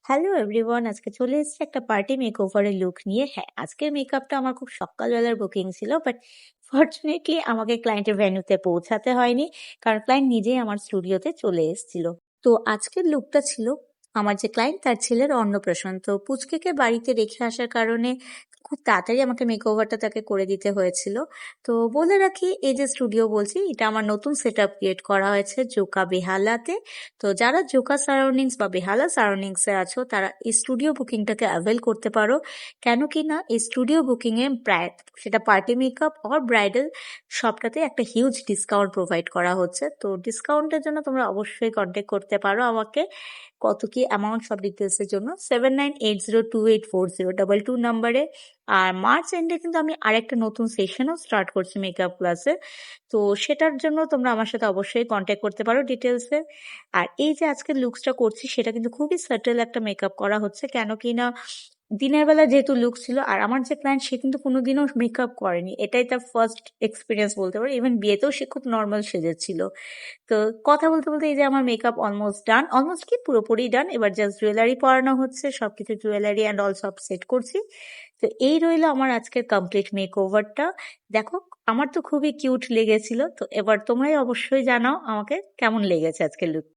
Hello everyone, আজকে চলে এসেছি একটা পার্টি মেকওভারের লুক নিয়ে। হ্যাঁ, আজকের মেকআপটা আমার খুব সকালবেলার বুকিং ছিল, বাট ফর্চুনেটলি আমাকে ক্লায়েন্টের ভেন্যুতে পৌঁছাতে হয়নি, কারণ ক্লায়েন্ট নিজেই আমার স্টুডিওতে চলে এসেছিল। তো আজকের লুকটা ছিল আমার যে ক্লায়েন্ট তার ছেলের অন্নপ্রাশন। তো পুচকেকে বাড়িতে রেখে আসার কারণে খুব তাড়াতাড়ি আমাকে মেকওভারটা তাকে করে দিতে হয়েছিল। তো বলে রাখি, এই যে স্টুডিও বলছি, এটা আমার নতুন সেট আপ ক্রিয়েট করা হয়েছে জোকা বেহালাতে। তো যারা জোকা সারাউন্ডিংস বা বেহালা সারাউন্ডিংসে আছো, তারা এই স্টুডিও বুকিংটাকে অ্যাভেল করতে পারো। কেন কি না, এই স্টুডিও বুকিংয়ে প্রায় সেটা পার্টি মেকআপ অর ব্রাইডাল সবটাতে একটা হিউজ ডিসকাউন্ট প্রোভাইড করা হচ্ছে। তো ডিসকাউন্টের জন্য তোমরা অবশ্যই কন্ট্যাক্ট করতে পারো আমাকে। কত কি অ্যামাউন্ট সব ডিটেলসের জন্য 7980284022 নাম্বারে। আর মার্চ এন্ডে কিন্তু আমি আরেকটা নতুন সেশনও স্টার্ট করছি মেকআপ ক্লাসে। তো সেটার জন্য তোমরা আমার সাথে অবশ্যই কন্ট্যাক্ট করতে পারো ডিটেলসে। আর এই যে আজকে লুকসটা করছি, সেটা কিন্তু খুবই সাটেল একটা মেকআপ করা হচ্ছে। কেন কি না, দিনের বেলা যেহেতু লুক ছিল, আর আমার যে ক্লায়েন্ট সে কিন্তু কোনোদিনও মেকআপ করেনি, এটাই তার ফার্স্ট এক্সপিরিয়েন্স বলতে পারো। ইভেন বিয়েতেও সে খুব নর্মাল সেজেছিল। তো কথা বলতে বলতে এই যে আমার মেকআপ অলমোস্ট ডান, অলমোস্ট কি পুরোপুরি ডান। এবার জাস্ট জুয়েলারি পরানো হচ্ছে, সবকিছু জুয়েলারি অ্যান্ড অল সব সেট করছি। তো এই রইলো আমার আজকের কমপ্লিট মেক ওভারটা। দেখো, আমার তো খুবই কিউট লেগেছিল। তো এবার তোমরাই অবশ্যই জানাও আমাকে কেমন লেগেছে আজকের লুক।